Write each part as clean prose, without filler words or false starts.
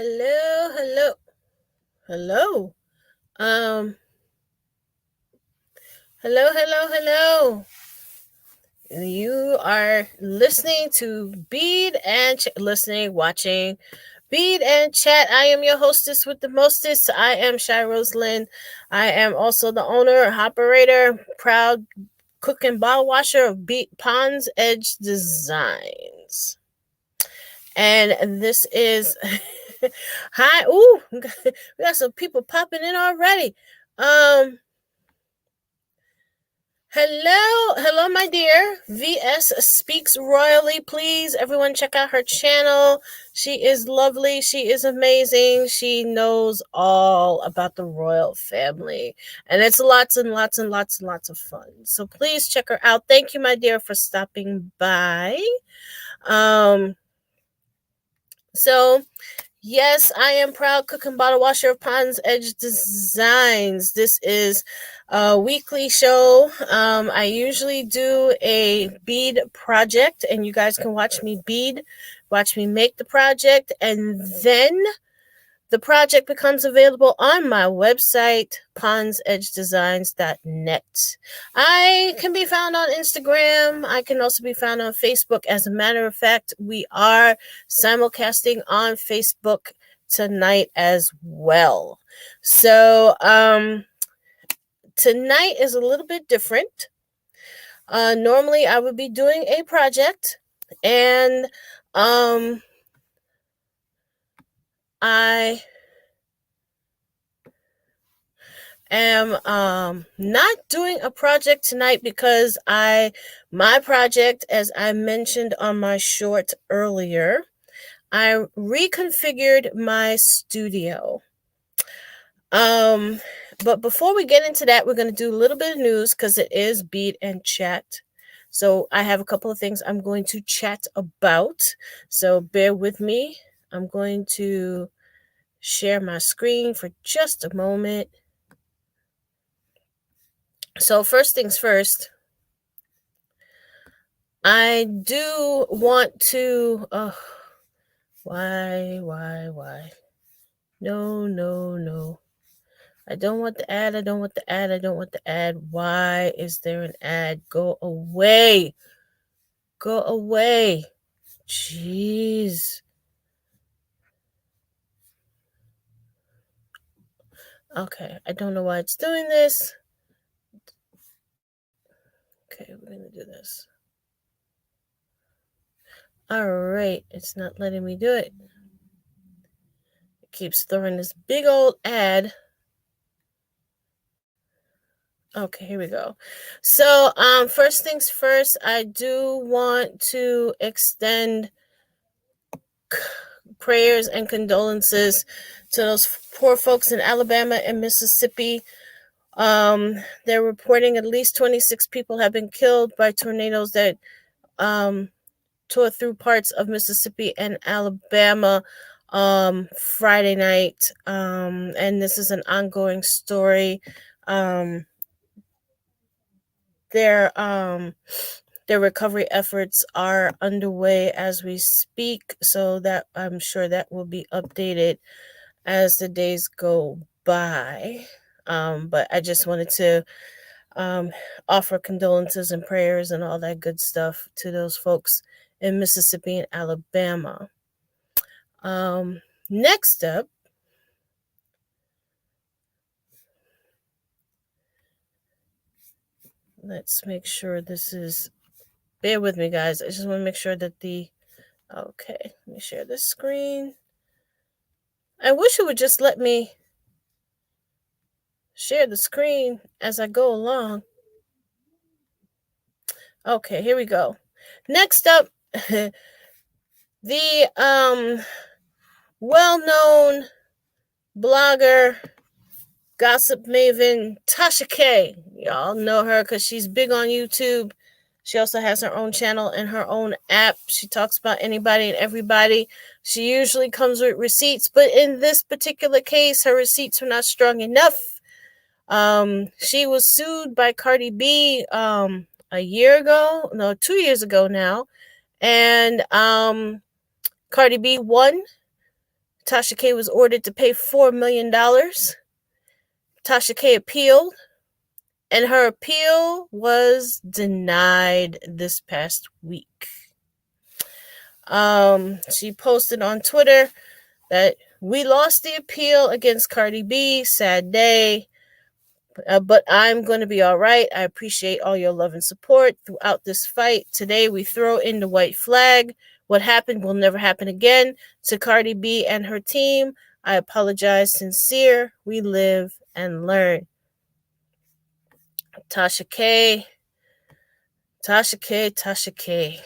Hello, hello, hello. Um, hello. You are listening to Bead and watching Bead and Chat. I am your hostess with the mostest. I am Shy Rosalind. I am also the owner, operator, proud cook and bottle washer of Pond's Edge Designs. And this is hi. Ooh, we got some people popping in already. Hello, my dear. VS speaks royally. Please, everyone, check out her channel. She is lovely. She is amazing. She knows all about the royal family, and it's lots and lots and lots and lots of fun. So please check her out. Thank you, my dear, for stopping by. So yes, I am proud cook and bottle washer of Pond's Edge Designs. This is a weekly show. I usually do a bead project, and you guys can watch me make the project, and then the project becomes available on my website, pondsedgedesigns.net. I can be found on Instagram. I can also be found on Facebook. As a matter of fact, we are simulcasting on Facebook tonight as well. So tonight is a little bit different. Normally I would be doing a project, and I am not doing a project tonight because my project, as I mentioned on my short earlier, I reconfigured my studio. But before we get into that, we're going to do a little bit of news because it is Bead and Chat. So I have a couple of things I'm going to chat about. So bear with me. I'm going to share my screen for just a moment. So first things first, I do want to, why? No. I don't want the ad. Why is there an ad? Go away. Jeez. Okay, I don't know why it's doing this. Okay, we're going to do this. All right, it's not letting me do it. It keeps throwing this big old ad. Okay, here we go. So, first things first, I do want to extend prayers and condolences to those poor folks in Alabama and Mississippi. They're reporting at least 26 people have been killed by tornadoes that tore through parts of Mississippi and Alabama Friday night. And this is an ongoing story. Their recovery efforts are underway as we speak, so that I'm sure that will be updated as the days go by. But I just wanted to offer condolences and prayers and all that good stuff to those folks in Mississippi and Alabama. Next up, let's make sure this is, bear with me guys, I just want to make sure that okay, let me share this screen. I wish it would just let me share the screen as I go along. Okay, here we go. Next up, the well-known blogger, gossip maven Tasha K. Y'all know her because she's big on YouTube. She also has her own channel and her own app. She talks about anybody and everybody. She usually comes with receipts, but in this particular case, her receipts were not strong enough. She was sued by Cardi B a year ago, no, 2 years ago now, and Cardi B won. Tasha K was ordered to pay $4 million. Tasha K appealed, and her appeal was denied this past week. She posted on Twitter that we lost the appeal against Cardi B. Sad day. But I'm going to be all right. I appreciate all your love and support throughout this fight. Today, we throw in the white flag. What happened will never happen again. To Cardi B and her team, I apologize. Sincere. We live and learn. Tasha K. Tasha K. Tasha K.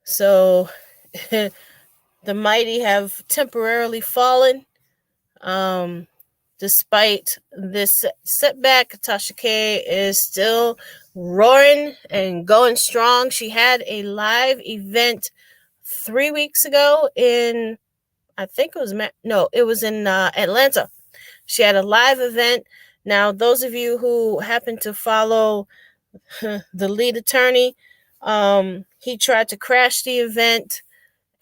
So, the mighty have temporarily fallen. Despite this setback, Tasha K is still roaring and going strong. She had a live event 3 weeks ago in, I think it was, it was in Atlanta. She had a live event. Now, those of you who happen to follow the lead attorney, he tried to crash the event.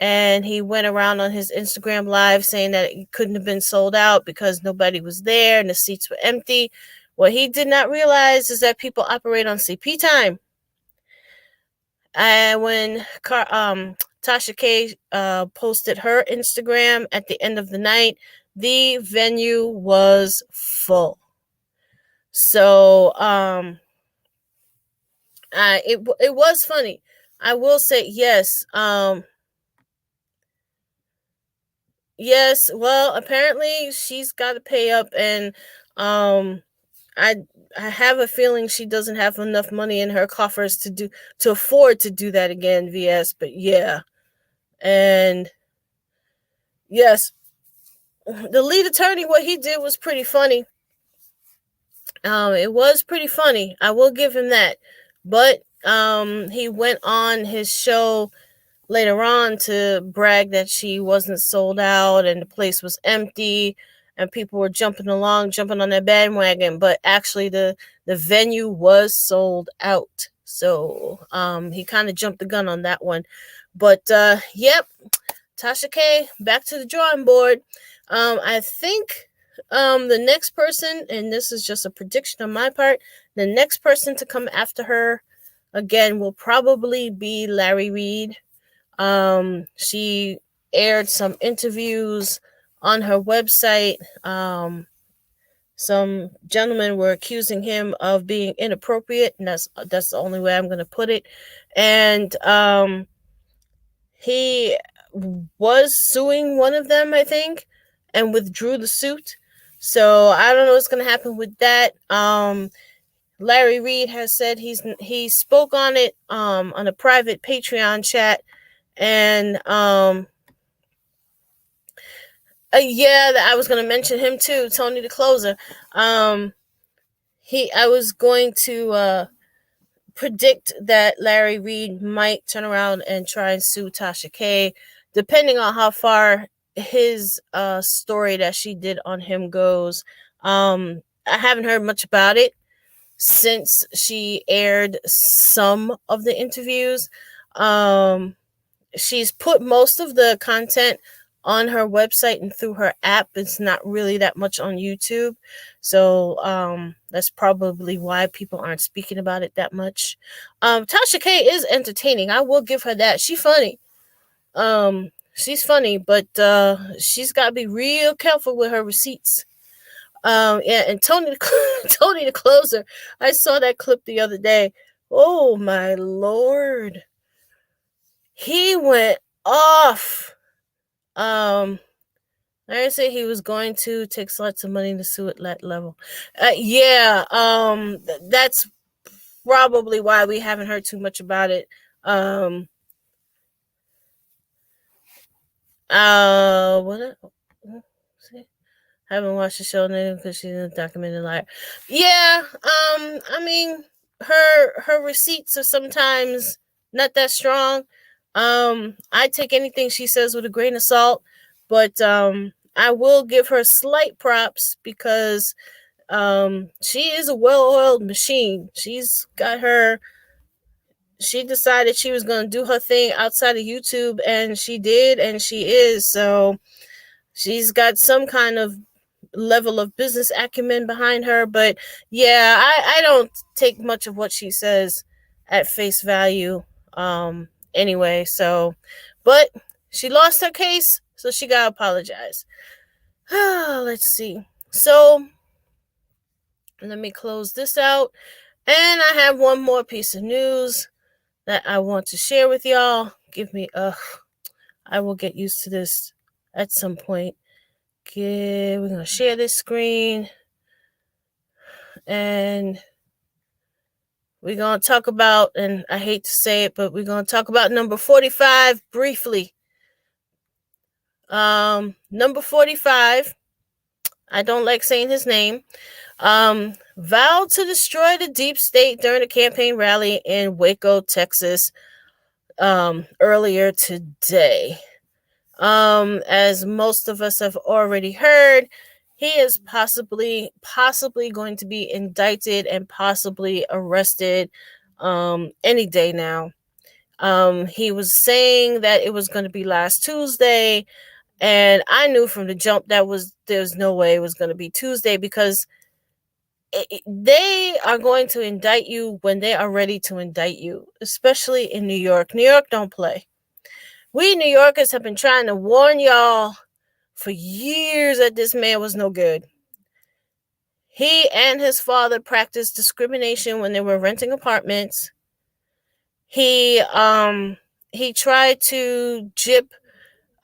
And he went around on his Instagram live saying that it couldn't have been sold out because nobody was there and the seats were empty. What he did not realize is that people operate on CP time. And when Tasha K posted her Instagram at the end of the night, the venue was full. So it was funny. I will say yes. Yes, well, apparently she's got to pay up, and I have a feeling she doesn't have enough money in her coffers to afford to do that again, VS. But yeah, and yes, the lead attorney, what he did was pretty funny. It was pretty funny. I will give him that. But he went on his show later on to brag that she wasn't sold out and the place was empty and people were jumping on that bandwagon, but actually the venue was sold out. So he kind of jumped the gun on that one. But yep, Tasha K, back to the drawing board. I think the next person, and this is just a prediction on my part, the next person to come after her again will probably be Larry Reed. She aired some interviews on her website. Some gentlemen were accusing him of being inappropriate, and that's the only way I'm going to put it. And he was suing one of them, I think, and withdrew the suit. So I don't know what's going to happen with that. Larry Reed has said he spoke on it on a private Patreon chat. And yeah, I was going to mention him too, Tony the Closer. I was going to predict that Larry Reed might turn around and try and sue Tasha K, depending on how far his story that she did on him goes. I haven't heard much about it since she aired some of the interviews. She's put most of the content on her website and through her app. It's not really that much on YouTube. So that's probably why people aren't speaking about it that much. Tasha K is entertaining. I will give her that. She's funny. She's funny, but she's got to be real careful with her receipts. Yeah, and Tony the Closer, I saw that clip the other day. Oh my Lord. He went off. I say he was going to take lots of money to sue at that level. Yeah, that's probably why we haven't heard too much about it. What? I haven't watched the show now because she's a documented liar. Yeah, I mean, her receipts are sometimes not that strong. I take anything she says with a grain of salt, but I will give her slight props because she is a well-oiled machine. She's got her she decided she was going to do her thing outside of YouTube, and she did, and she is. So she's got some kind of level of business acumen behind her. But yeah, I don't take much of what she says at face value anyway. So, but she lost her case, so she got to apologize. Let's see. So let me close this out. And I have one more piece of news that I want to share with y'all. I will get used to this at some point. Okay, we're gonna share this screen, and we're gonna talk about, and I hate to say it, but we're gonna talk about number 45 briefly. Number 45, I don't like saying his name, vowed to destroy the deep state during a campaign rally in Waco, Texas, earlier today. As most of us have already heard, he is possibly going to be indicted and possibly arrested any day now. He was saying that it was going to be last Tuesday, and I knew from the jump there's no way it was going to be Tuesday, because they are going to indict you when they are ready to indict you, especially in New York. New York don't play. We New Yorkers have been trying to warn y'all for years that this man was no good. He and his father practiced discrimination when they were renting apartments. He tried to gyp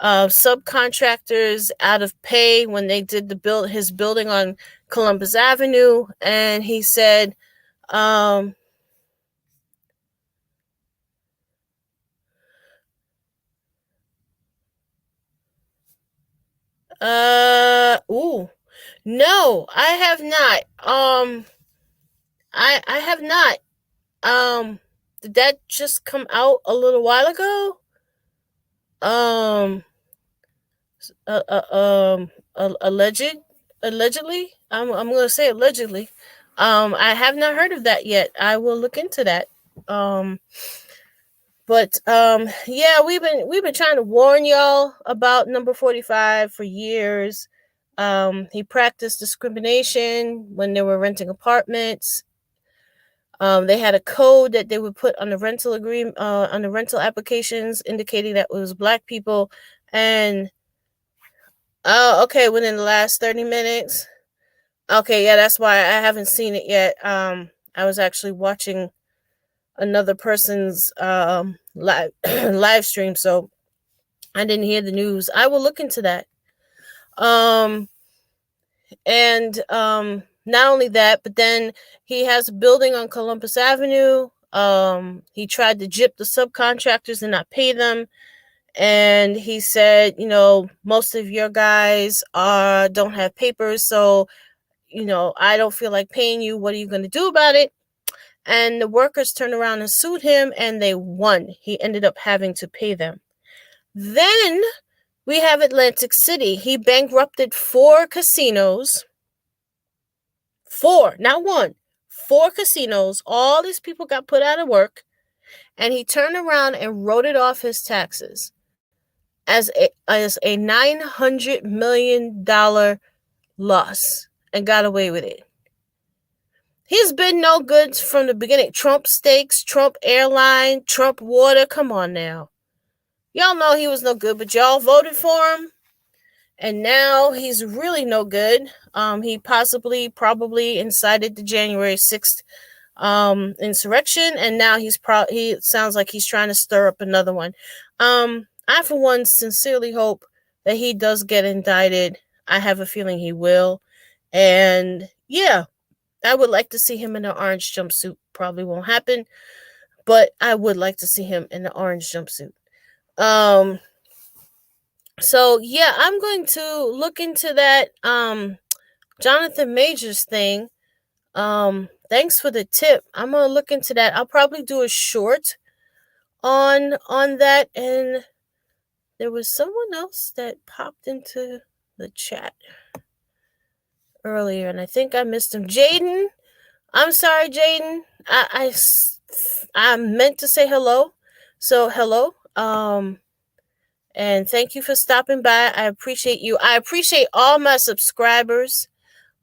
subcontractors out of pay when they did his building on Columbus Avenue, and he said, no, I have not. I have not. Did that just come out a little while ago? Um, allegedly. I'm gonna say allegedly. I have not heard of that yet. I will look into that. But yeah, we've been trying to warn y'all about number 45 for years. He practiced discrimination when they were renting apartments. They had a code that they would put on the rental agreement, on the rental applications, indicating that it was Black people. And okay, within the last 30 minutes. Okay, yeah, that's why I haven't seen it yet. I was actually watching another person's live stream, so I didn't hear the news. I will look into that. And not only that, but then he has a building on Columbus Avenue. He tried to gyp the subcontractors and not pay them. And he said, most of your guys don't have papers, so I don't feel like paying you. What are you going to do about it? And the workers turned around and sued him, and they won. He ended up having to pay them. Then we have Atlantic City. He bankrupted 4 casinos. 4, not 1. 4 casinos. All these people got put out of work, and he turned around and wrote it off his taxes as a $900 million loss and got away with it. He's been no good from the beginning. Trump Steaks, Trump Airline, Trump Water. Come on now. Y'all know he was no good, but y'all voted for him. And now he's really no good. He probably incited the January 6th insurrection, and now he sounds like he's trying to stir up another one. I, for one, sincerely hope that he does get indicted. I have a feeling he will. And yeah, I would like to see him in an orange jumpsuit. Probably won't happen, but I would like to see him in the orange jumpsuit. So yeah, I'm going to look into that Jonathan Majors thing. Thanks for the tip. I'm gonna look into that. I'll probably do a short on that. And there was someone else that popped into the chat earlier, and I think I missed him. Jaden, I'm sorry, Jaden. I I meant to say hello. So hello. And thank you for stopping by. I appreciate you. I appreciate all my subscribers.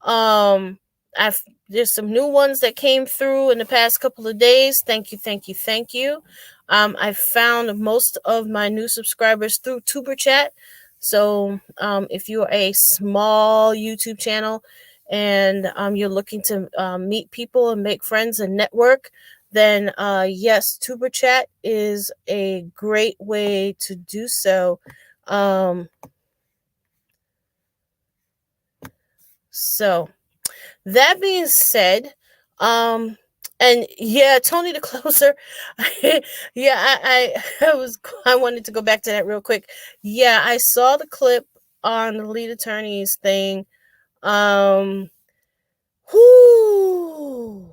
Um, I've There's some new ones that came through in the past couple of days. Thank you, thank you, thank you. I found most of my new subscribers through Tuber Chat. So, if you're a small YouTube channel and you're looking to meet people and make friends and network, then yes, Tuber Chat is a great way to do so. Um, so that being said, um, and yeah, Tony the closer. Yeah, I wanted to go back to that real quick. Yeah, I saw the clip on the lead attorney's thing. Um, whoo.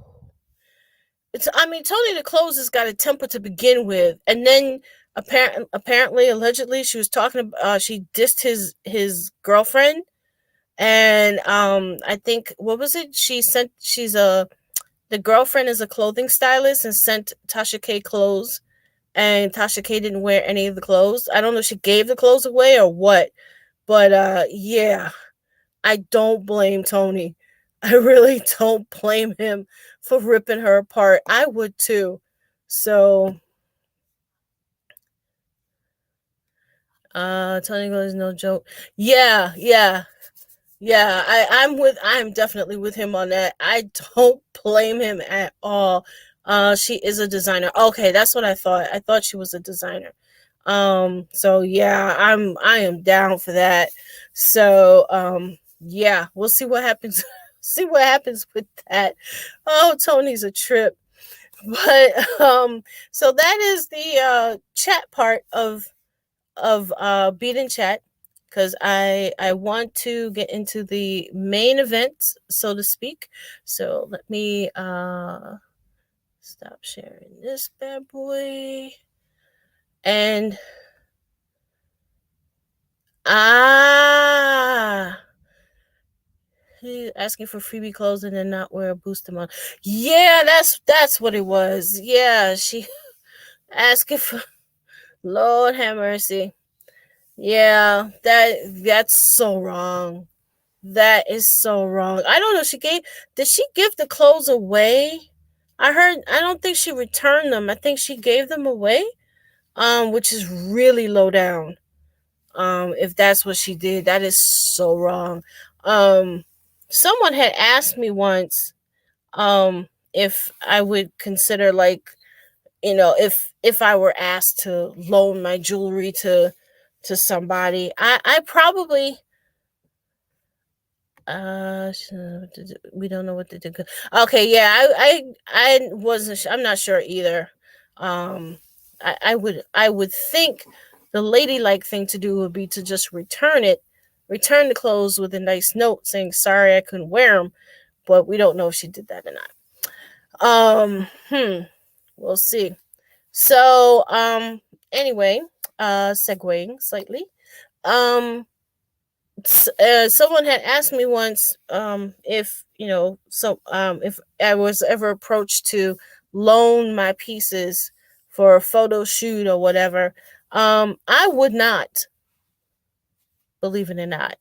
I mean, Tony the closer's got a temper to begin with, and then apparently, allegedly, she was talking. She dissed his girlfriend, and I think, what was it? The girlfriend is a clothing stylist and sent Tasha K clothes, and Tasha K didn't wear any of the clothes. I don't know if she gave the clothes away or what, but yeah, I don't blame Tony. I really don't blame him for ripping her apart. I would too. So, Tony goes, no joke. Yeah, yeah. Yeah, I'm definitely with him on that. I don't blame him at all. She is a designer. Okay, that's what I thought. I thought she was a designer. So yeah, I am down for that. So yeah, we'll see what happens. See what happens with that. Oh, Tony's a trip. But so that is the chat part of Bead and Chat, because I want to get into the main event, so to speak. So let me stop sharing this bad boy. And asking for freebie clothes and then not wear a booster model. Yeah, that's what it was. Yeah, she asking for, Lord have mercy. Yeah, that's so wrong. That is so wrong. I don't know. Did she give the clothes away? I don't think she returned them. I think she gave them away. Which is really low down. If that's what she did, that is so wrong. Um, Someone had asked me once, if I would consider, like, if I were asked to loan my jewelry to somebody, I probably, we don't know what to do. Okay, yeah, I wasn't. I'm not sure either. Um, I would think the ladylike thing to do would be to just return the clothes with a nice note saying sorry I couldn't wear them. But we don't know if she did that or not. We'll see. So anyway, segueing slightly. Um, Someone had asked me once, if if I was ever approached to loan my pieces for a photo shoot or whatever. I would not, believe it or not.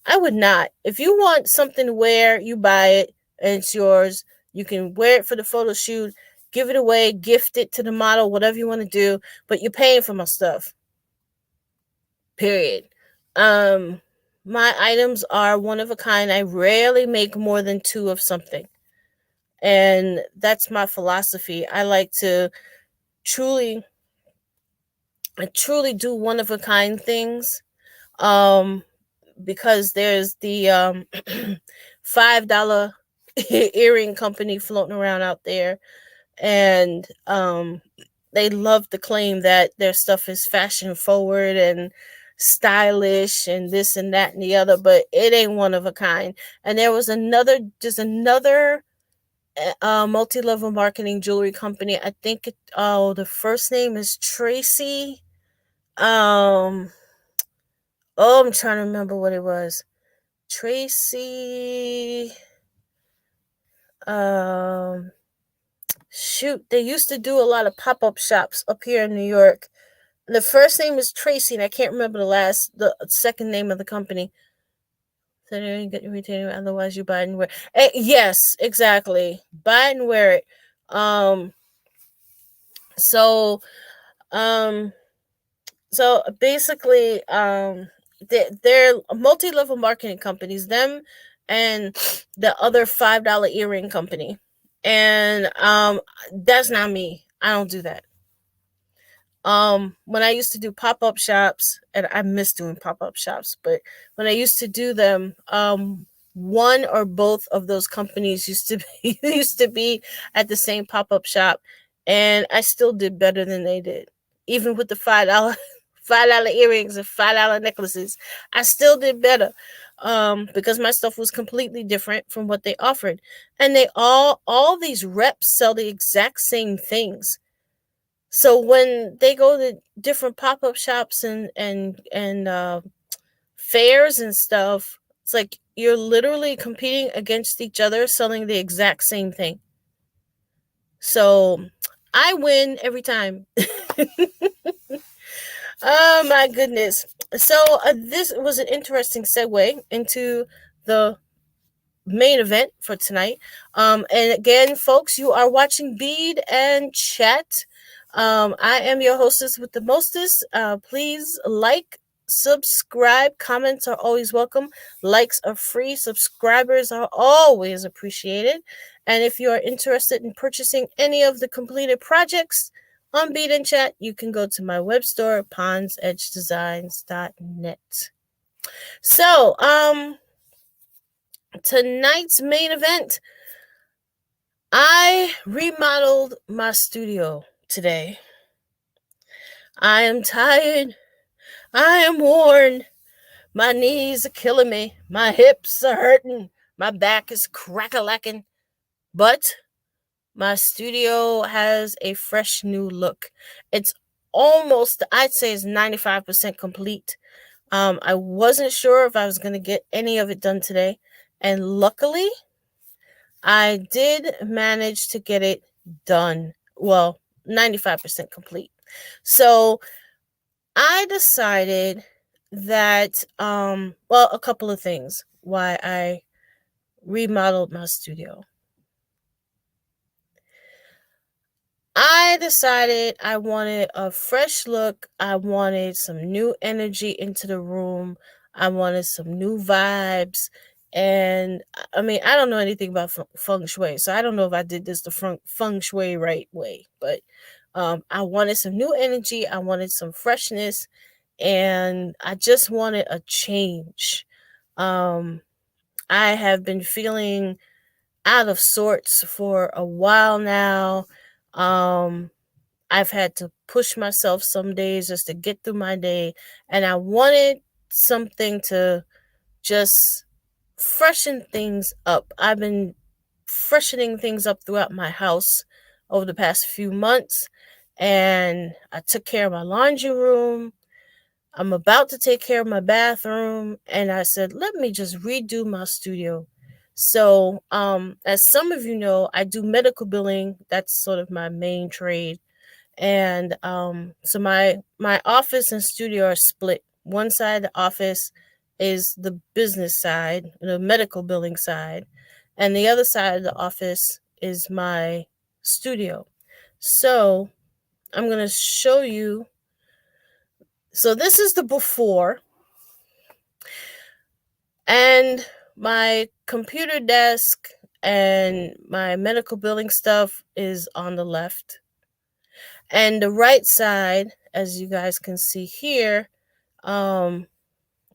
I would not. If you want something to wear, you buy it and it's yours. You can wear it for the photo shoot, give it away, gift it to the model, whatever you want to do, but you're paying for my stuff. Period. Um, my items are one of a kind. I rarely make more than two of something. And that's my philosophy. Truly, I truly do one of a kind things. Um, because there's the $5 earring company floating around out there, and they love to claim that their stuff is fashion forward and stylish and this and that and the other, but it ain't one of a kind. And there's another multi-level marketing jewelry company. I think the first name is Tracy. um I'm trying to remember what it was. Tracy, um Shoot, they used to do a lot of pop-up shops up here in New York. The first name is Tracy, and I can't remember the second name of the company. So you get retaining, otherwise you buy it and wear it. Yes, exactly. Buy it and wear it. Um, so, um, so basically, they're multi-level marketing companies. Them and the other $5 earring company, and that's not me. I don't do that. When I used to do pop-up shops, and I miss doing pop-up shops, but when I used to do them, one or both of those companies used to be used to be at the same pop-up shop, and I still did better than they did. Even with the $5 $5 earrings and $5 necklaces, I still did better. Because my stuff was completely different from what they offered. And they all these reps sell the exact same things. So when they go to different pop-up shops and fairs and stuff, it's like you're literally competing against each other selling the exact same thing. So I win every time. Oh my goodness. So this was an interesting segue into the main event for tonight. And again, folks, you are watching Bead and Chat. I am your hostess with the mostest. Please like, subscribe. Comments are always welcome. Likes are free. Subscribers are always appreciated. And if you are interested in purchasing any of the completed projects on Bead and Chat, you can go to my web store, pondsedgedesigns.net. So, tonight's main event, I remodeled my studio today. I am tired. I am worn. My knees are killing me. My hips are hurting. My back is crack-a-lacking. But my studio has a fresh new look. It's almost, I'd say it's 95% complete. I wasn't sure if I was going to get any of it done today. And luckily, I did manage to get it done. Well, 95% complete. So I decided that, well, a couple of things why I remodeled my studio. I decided I wanted a fresh look. I wanted some new energy into the room. I wanted some new vibes. And I mean, I don't know anything about feng shui, so I don't know if I did this the feng shui right way. But I wanted some new energy. I wanted some freshness, and I just wanted a change. I have been feeling out of sorts for a while now. I've had to push myself some days just to get through my day, and I wanted something to just freshen things up. I've been freshening things up throughout my house over the past few months, and I took care of my laundry room. I'm about to take care of my bathroom, and I said, let me just redo my studio. So, as some of you know, I do medical billing. That's sort of my main trade. And so my office and studio are split. One side of the office is the business side, the medical billing side, and the other side of the office is my studio. So I'm going to show you. So this is the before, and my computer desk and my medical billing stuff is on the left. And the right side, as you guys can see here, let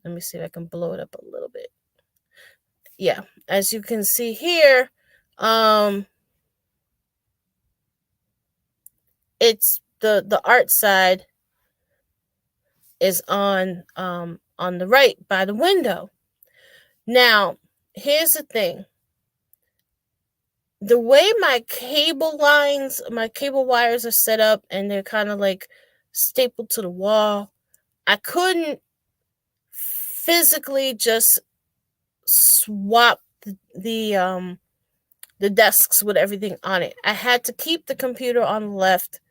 me see if I can blow it up a little bit. Yeah, as you can see here, it's the art side is on the right by the window. Now, here's the thing. The way my cable wires are set up, and they're kind of like stapled to the wall, I couldn't physically just swap the the desks with everything on it. I had to keep the computer on the left,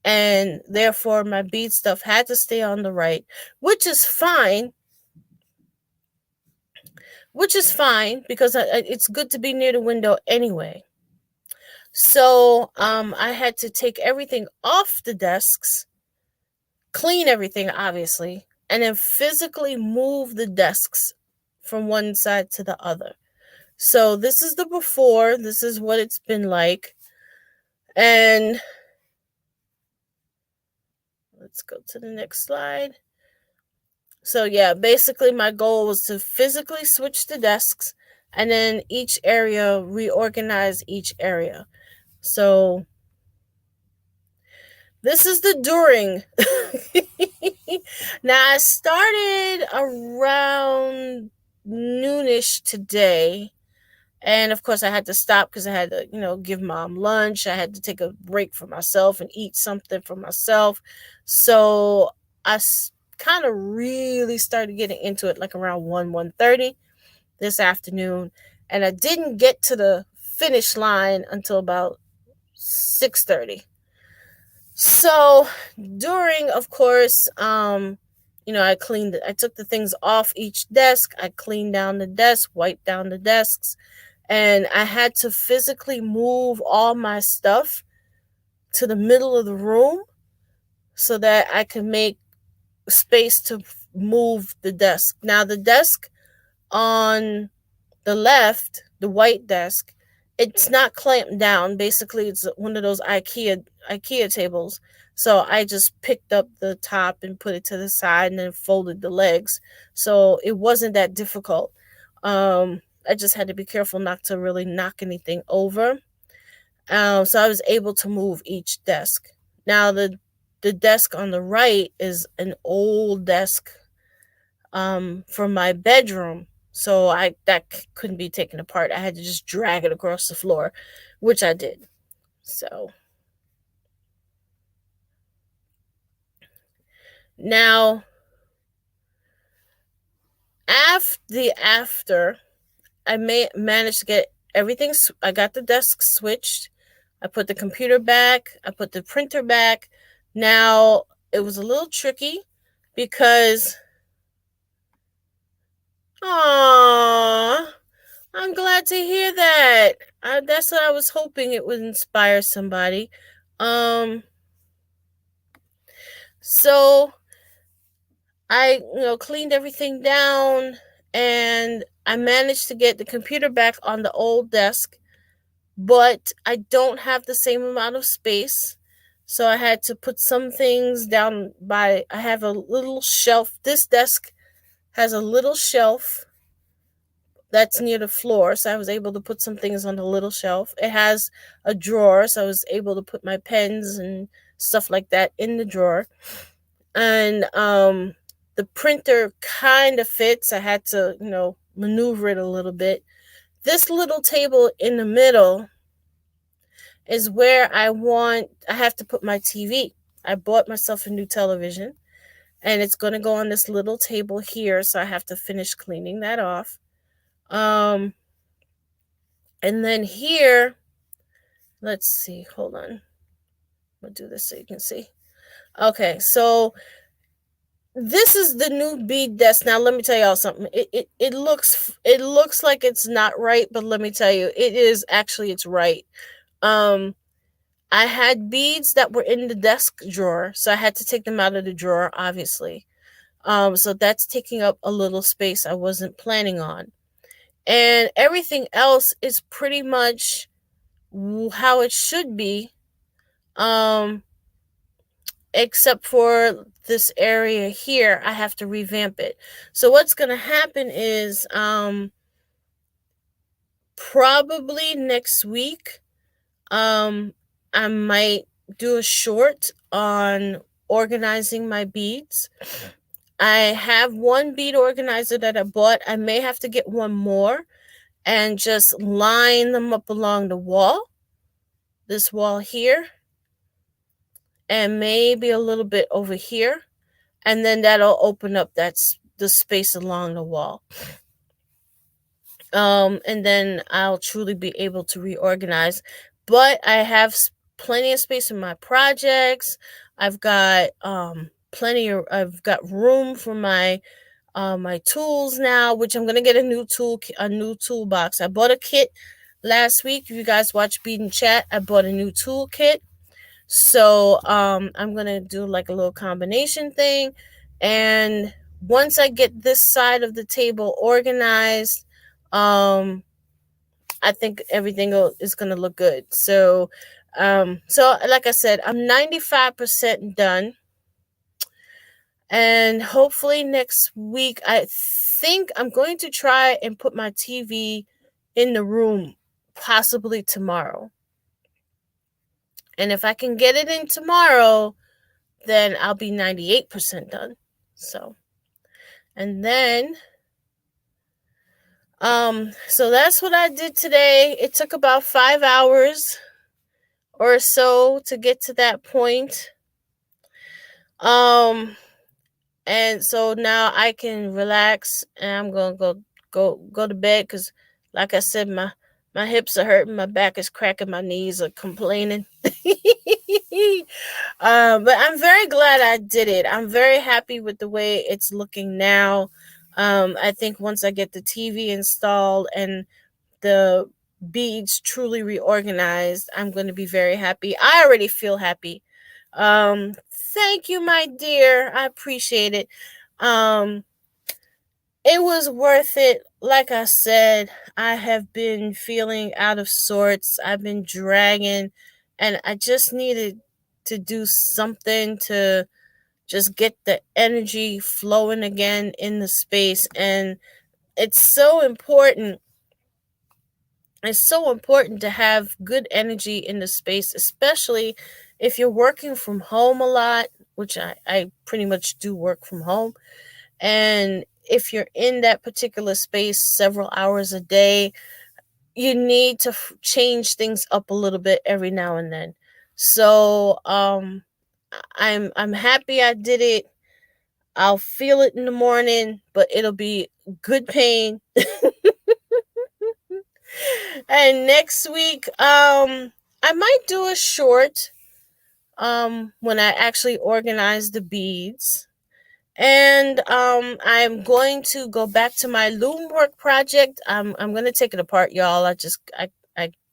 and therefore my bead stuff had to stay on the right, which is fine. Because it's good to be near the window anyway. So I had to take everything off the desks, clean everything, obviously, and then physically move the desks from one side to the other. So this is the before, this is what it's been like. And let's go to the next slide. So yeah, basically my goal was to physically switch the desks and then each area, reorganize each area. So this is the during. Now I started around noonish today. And of course I had to stop because I had to, give mom lunch. I had to take a break for myself and eat something for myself. So I kind of really started getting into it like around 1:30 this afternoon. And I didn't get to the finish line until about 6:30. So during, of course, I took the things off each desk. I cleaned down the desk, wiped down the desks, and I had to physically move all my stuff to the middle of the room so that I could make space to move the desk. Now, the desk on the left, the white desk, it's not clamped down. Basically, it's one of those IKEA tables. So I just picked up the top and put it to the side and then folded the legs. So it wasn't that difficult. I just had to be careful not to really knock anything over. So I was able to move each desk. Now the desk on the right is an old desk from my bedroom. So that couldn't be taken apart. I had to just drag it across the floor, which I did. So now after I managed to get everything. I got the desk switched. I put the computer back. I put the printer back. Now it was a little tricky because, I'm glad to hear that. That's what I was hoping it would inspire somebody. So I cleaned everything down and I managed to get the computer back on the old desk, but I don't have the same amount of space. So I had to put some things down I have a little shelf. This desk has a little shelf that's near the floor. So I was able to put some things on the little shelf. It has a drawer. So I was able to put my pens and stuff like that in the drawer. And the printer kind of fits. I had to, maneuver it a little bit. This little table in the middle is where I have to put my TV. I bought myself a new television and it's going to go on this little table here. So I have to finish cleaning that off. And then here, let's see, hold on. I'll do this so you can see. Okay, so this is the new bead desk. Now let me tell y'all something. It looks like it's not right, but let me tell you, it's right. I had beads that were in the desk drawer, so I had to take them out of the drawer, obviously. So that's taking up a little space I wasn't planning on. And everything else is pretty much how it should be. Except for this area here, I have to revamp it. So what's going to happen is probably next week, I might do a short on organizing my beads. I have one bead organizer that I bought. I may have to get one more and just line them up along the wall. This wall here. And maybe a little bit over here. And then that'll open up the space along the wall. And then I'll truly be able to reorganize. But I have plenty of space in my projects. I've got I've got room for my tools now, which I'm gonna get a new toolbox. I bought a kit last week. If you guys watch Bead and Chat, I bought a new tool kit. So I'm gonna do like a little combination thing, and once I get this side of the table organized, I think everything is gonna look good. So like I said, I'm 95% done, and hopefully next week, I think I'm going to try and put my TV in the room, possibly tomorrow. And if I can get it in tomorrow, then I'll be 98% done. So, and then so that's what I did today. It took about 5 hours or so to get to that point. And so now I can relax, and I'm going to go to bed cuz like I said, my hips are hurting, my back is cracking, my knees are complaining. But I'm very glad I did it. I'm very happy with the way it's looking now. I think once I get the TV installed and the beads truly reorganized, I'm going to be very happy. I already feel happy. Thank you, my dear. I appreciate it. Um, it was worth it. Like I said, I have been feeling out of sorts. I've been dragging, and I just needed to do something to just get the energy flowing again in the space. And it's so important. It's so important to have good energy in the space, especially if you're working from home a lot, which I pretty much do work from home. And if you're in that particular space several hours a day, you need to change things up a little bit every now and then. So I'm happy I did it. I'll feel it in the morning, but it'll be good pain. And next week, I might do a short when I actually organize the beads. And I'm going to go back to my loom work project. I'm going to take it apart, y'all. I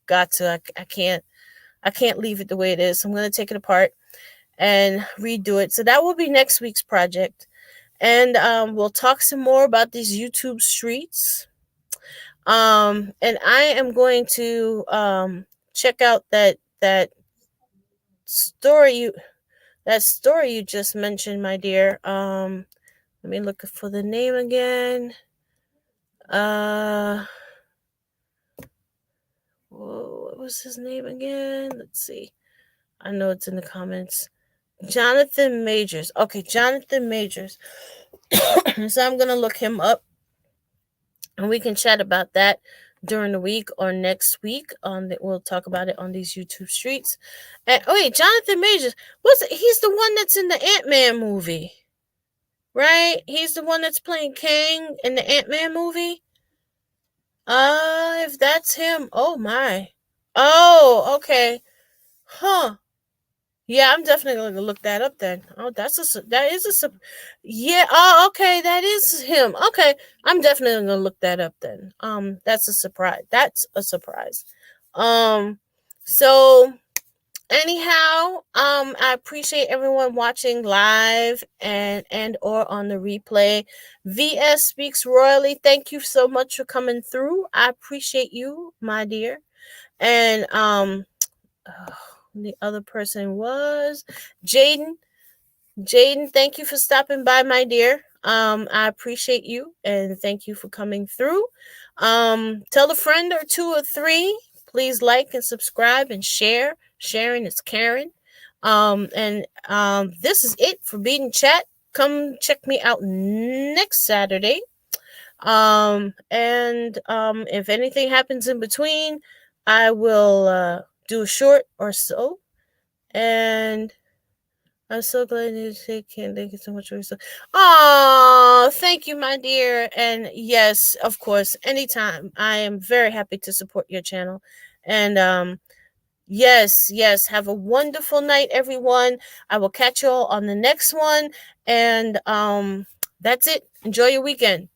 got to. I can't leave it the way it is. I'm going to take it apart and redo it. So that will be next week's project. And we'll talk some more about these YouTube streets. And I am going to check out story you that story you just mentioned, my dear. Let me look for the name again. What was his name again? Let's see. I know it's in the comments. Jonathan Majors. Okay, Jonathan Majors. So I'm gonna look him up, and we can chat about that during the week or next week. We'll talk about it on these YouTube streets. And oh wait, Jonathan Majors. He's the one that's in the Ant-Man movie, right? He's the one that's playing Kang in the Ant-Man movie. If that's him, oh my. Oh, okay. Huh. Yeah, I'm definitely going to look that up then. Oh, yeah. Oh, okay. That is him. Okay. I'm definitely going to look that up then. That's a surprise. Um, so anyhow, I appreciate everyone watching live and or on the replay. VS Speaks Royally. Thank you so much for coming through. I appreciate you, my dear. And the other person was Jaden. Jaden, thank you for stopping by, my dear. I appreciate you, and thank you for coming through. Tell a friend or two or three. Please like and subscribe and share. Sharing is caring. And this is it for Bead and Chat. Come check me out next Saturday. And if anything happens in between, I will do a short or so. And I'm so glad you take care. Thank you so much for your stuff. Oh, thank you, my dear. And yes, of course, anytime. I am very happy to support your channel. And yes, yes. Have a wonderful night, everyone. I will catch you all on the next one. And that's it. Enjoy your weekend.